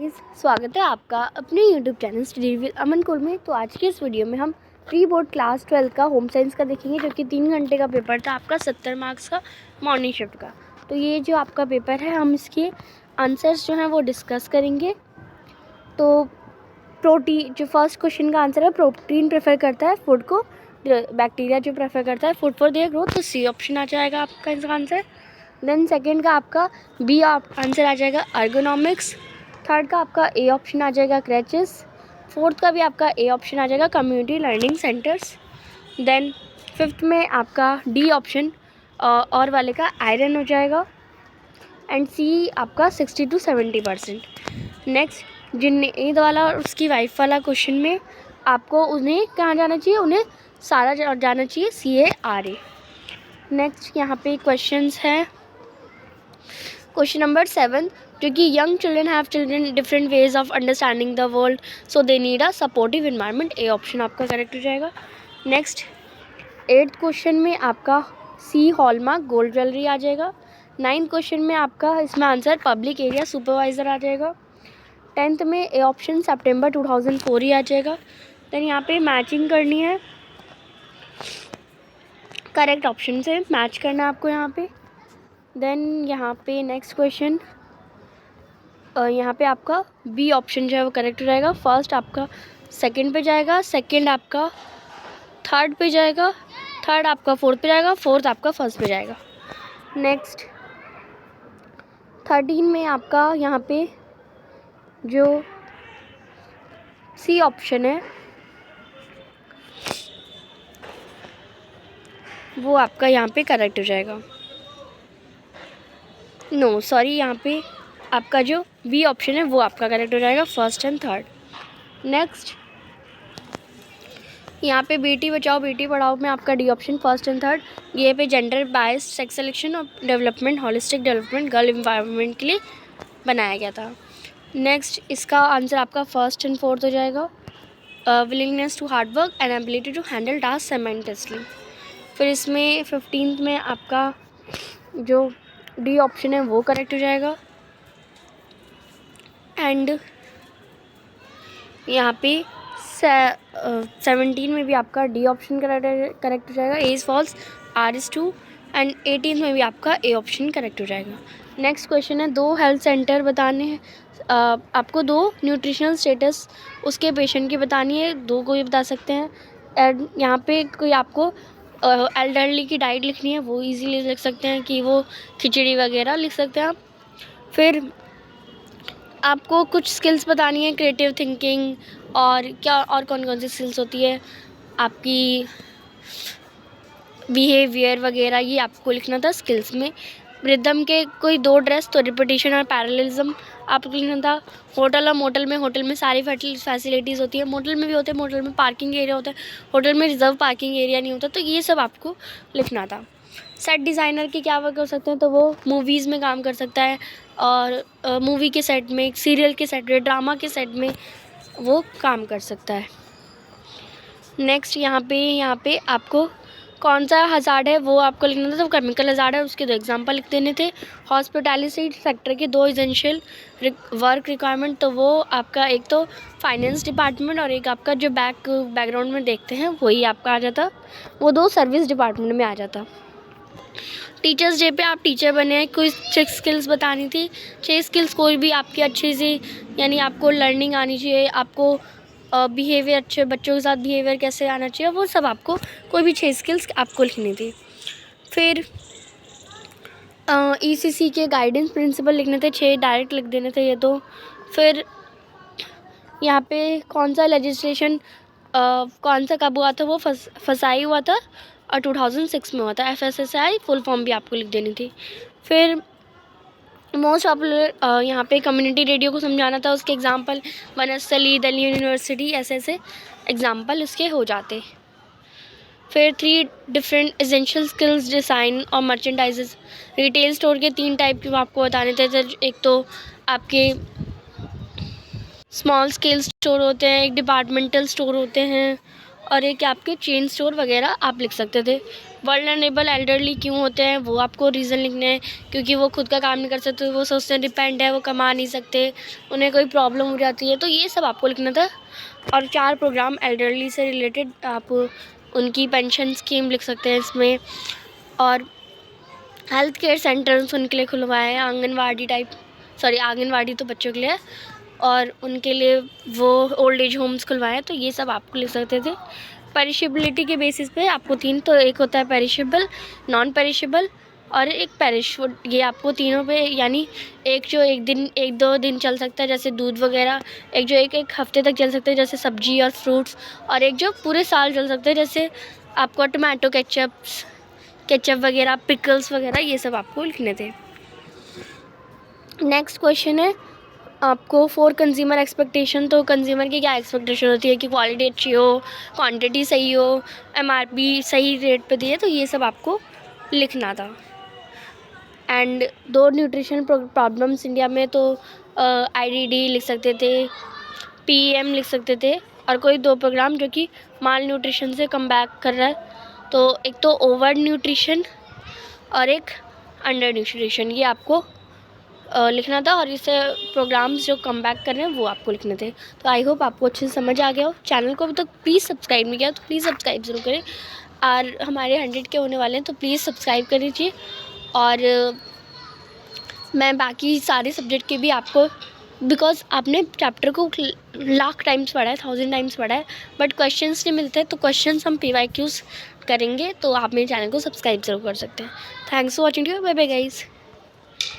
स्वागत है आपका अपने YouTube चैनल स्टडी विद अमन कुल में। तो आज की इस वीडियो में हम प्री बोर्ड क्लास 12 का होम साइंस का देखेंगे, जो कि 3 घंटे का पेपर था आपका, 70 मार्क्स का मॉर्निंग शिफ्ट का। तो ये जो आपका पेपर है, हम इसके आंसर्स जो हैं वो डिस्कस करेंगे। तो प्रोटीन, जो फर्स्ट क्वेश्चन का आंसर है, प्रोटीन प्रेफर करता है फूड को, बैक्टीरिया जो प्रेफर करता है फूड फॉर देयर ग्रोथ, तो सी ऑप्शन आ जाएगा आपका इसका आंसर। देन सेकेंड का आपका बी आंसर आ जाएगा अर्गोनॉमिक्स। थर्ड का आपका ए ऑप्शन आ जाएगा क्रैचेस। फोर्थ का भी आपका ए ऑप्शन आ जाएगा community learning centres. Then fifth में आपका डी ऑप्शन और वाले का आयरन हो जाएगा। एंड सी आपका 60 to 70%। नेक्स्ट जिन ईद वाला और उसकी वाइफ वाला क्वेश्चन में आपको उन्हें कहाँ जाना चाहिए, उन्हें सारा जाना चाहिए CARA। नेक्स्ट यहाँ पे क्वेश्चंस हैं। क्वेश्चन नंबर 7, जो कि young children have children different ways of understanding the world, so they need a supportive environment, A option आपका करेक्ट हो जाएगा। नेक्स्ट 8th क्वेश्चन में आपका सी हॉलमार्क गोल्ड ज्वेलरी आ जाएगा। 9th क्वेश्चन में आपका इसमें आंसर पब्लिक एरिया सुपरवाइज़र आ जाएगा। 10th में ए ऑप्शन सितंबर 2004 ही आ जाएगा। देन यहाँ पे मैचिंग करनी है, करेक्ट ऑप्शन से मैच करना है आपको यहाँ पे। देन यहाँ पे नेक्स्ट क्वेश्चन, यहाँ पे आपका बी ऑप्शन जो है वो करेक्ट हो जाएगा। फर्स्ट आपका सेकंड पे जाएगा, सेकंड आपका थर्ड पे जाएगा, थर्ड आपका फोर्थ पे जाएगा, फोर्थ आपका फर्स्ट पे जाएगा। नेक्स्ट 13 में आपका यहाँ पे जो सी ऑप्शन है वो आपका यहाँ पे करेक्ट हो जाएगा। नो सॉरी, यहाँ पे आपका जो बी ऑप्शन है वो आपका करेक्ट हो जाएगा, फर्स्ट एंड थर्ड। नेक्स्ट यहाँ पे बेटी बचाओ बेटी पढ़ाओ में आपका D option first and third, ये पे जेंडर बायस्ड सेक्स सिलेक्शन और development, holistic development, girl environment के लिए बनाया गया था। नेक्स्ट इसका आंसर आपका फर्स्ट एंड फोर्थ हो जाएगा, willingness to hard work and ability to handle task simultaneously. फिर इसमें 15th में आपका जो डी ऑप्शन है वो करेक्ट हो जाएगा। एंड यहाँ पे 17 में भी आपका डी ऑप्शन करेक्ट हो जाएगा, A is false, R is true. And 18 में भी आपका ए ऑप्शन करेक्ट हो जाएगा। नेक्स्ट क्वेश्चन है, 2 हेल्थ सेंटर बताने हैं आपको, 2 न्यूट्रिशनल स्टेटस उसके पेशेंट की बतानी है, 2 को भी बता सकते हैं। एंड यहाँ पे कोई आपको एल्डरली की डाइट लिखनी है, वो इजीली लिख सकते हैं कि वो खिचड़ी वगैरह लिख सकते हैं आप। फिर आपको कुछ स्किल्स बतानी है, क्रिएटिव थिंकिंग और क्या और कौन कौन सी स्किल्स होती है आपकी, बिहेवियर वगैरह, ये आपको लिखना था स्किल्स में। रिदम के कोई 2 ड्रेस, तो रिपीटिशन और पैरेललिज्म आपको लिखना था। होटल और मोटल में, होटल में सारी फैसिलिटीज़ होती है, मोटल में भी होते हैं, मोटल में पार्किंग एरिया होता है, होटल में रिजर्व पार्किंग एरिया नहीं होता, तो ये सब आपको लिखना था। सेट डिज़ाइनर के क्या वर्क कर सकते हैं, तो वो मूवीज़ में काम कर सकता है, और मूवी के सेट में, सीरियल के सेट में, ड्रामा के सेट में वो काम कर सकता है। नेक्स्ट यहाँ पे आपको कौन सा हज़ार्ड है वो आपको लिखना था, तो केमिकल हज़ार्ड है, उसके 2 एग्जांपल लिख देने थे। हॉस्पिटैलिटी सेक्टर के 2 एसेंशियल वर्क रिक्वायरमेंट, तो वो आपका एक तो फाइनेंस डिपार्टमेंट और एक आपका जो बैकग्राउंड में देखते हैं वही आपका आ जाता, वो 2 सर्विस डिपार्टमेंट में आ जाता। टीचर्स डे पे आप टीचर बने हैं, कोई 6 स्किल्स बतानी थी, 6 स्किल्स कोई भी आपकी अच्छी सी, यानी आपको लर्निंग आनी चाहिए, आपको बिहेवियर, अच्छे बच्चों के साथ बिहेवियर कैसे आना चाहिए, वो सब आपको कोई भी 6 स्किल्स आपको लिखनी थी। फिर ECC के गाइडेंस प्रिंसिपल लिखने थे, 6 डायरेक्ट लिख देने थे ये तो। फिर यहाँ पे कौन सा लेजिस्लेशन कौन सा कब हुआ था, वो फसाई हुआ था और 2006 में हुआ था, FSSAI फुल फॉर्म भी आपको लिख देनी थी। फिर मोस्ट पॉपुलर यहाँ पे कम्युनिटी रेडियो को समझाना था, उसके एग्जांपल वनस्थली, दिल्ली यूनिवर्सिटी, ऐसे एग्जांपल उसके हो जाते। फिर 3 डिफरेंट एसेंशियल स्किल्स, डिज़ाइन और मर्चेंडाइजेस, रिटेल स्टोर के 3 टाइप के आपको बताने थे। एक तो आपके स्मॉल स्केल स्टोर होते हैं, एक डिपार्टमेंटल स्टोर होते हैं, और एक आपके चेन स्टोर वगैरह आप लिख सकते थे। वल्नरेबल एल्डरली क्यों होते हैं वो आपको रीज़न लिखने हैं, क्योंकि वो खुद का काम नहीं कर सकते, वो सोचते हैं डिपेंड है, वो कमा नहीं सकते, उन्हें कोई प्रॉब्लम हो जाती है, तो ये सब आपको लिखना था। और 4 प्रोग्राम एल्डरली से रिलेटेड आप उनकी पेंशन स्कीम लिख सकते हैं इसमें। और हेल्थ केयर सेंटर्स उनके लिए खुलवाए हैं, आंगनवाड़ी तो बच्चों के लिए है, और उनके लिए वो ओल्ड एज होम्स खुलवाए हैं, तो ये सब आपको लिख सकते थे। पेरिशेबिलिटी के बेसिस पे आपको 3, तो एक होता है पेरिशेबल, नॉन पेरिशेबल और एक पेरिश, ये आपको तीनों पे, यानी एक जो 1-2 दिन चल सकता है जैसे दूध वगैरह, एक जो एक हफ्ते तक चल सकता है जैसे सब्जी और फ्रूट्स, और एक जो पूरे साल चल सकता है जैसे आपको टमाटो केचप वगैरह, पिकल्स वगैरह, ये सब आपको लिखने थे। नेक्स्ट क्वेश्चन है आपको फॉर कंज्यूमर एक्सपेक्टेशन, तो कंज्यूमर की क्या एक्सपेक्टेशन होती है कि क्वालिटी अच्छी हो, क्वांटिटी सही हो, एमआरपी सही रेट पे दिए, तो ये सब आपको लिखना था। एंड 2 न्यूट्रिशन प्रॉब्लम्स इंडिया में, तो आईडीडी लिख सकते थे, पीएम लिख सकते थे, और कोई 2 प्रोग्राम जो कि माल न्यूट्रिशन से कम बैक कर रहा है, तो एक तो ओवर न्यूट्रिशन और एक अंडर न्यूट्रिशन, ये आपको लिखना था। और इससे प्रोग्राम्स जो कम बैक कर रहे हैं वो आपको लिखने थे। तो आई होप आपको अच्छे से समझ आ गया हो। चैनल को अभी तक प्लीज़ सब्सक्राइब नहीं किया तो प्लीज़ सब्सक्राइब ज़रूर करें, और हमारे 100 के होने वाले हैं, तो प्लीज़ सब्सक्राइब कर लीजिए। और मैं बाकी सारे सब्जेक्ट के भी आपको, बिकॉज आपने चैप्टर को लाख टाइम्स पढ़ा है, 1000 टाइम्स पढ़ा है, बट क्वेश्चंस नहीं मिलते, तो क्वेश्चंस हम PYQs करेंगे, तो आप मेरे चैनल को सब्सक्राइब ज़रूर कर सकते हैं। Thanks for watching, bye bye guys.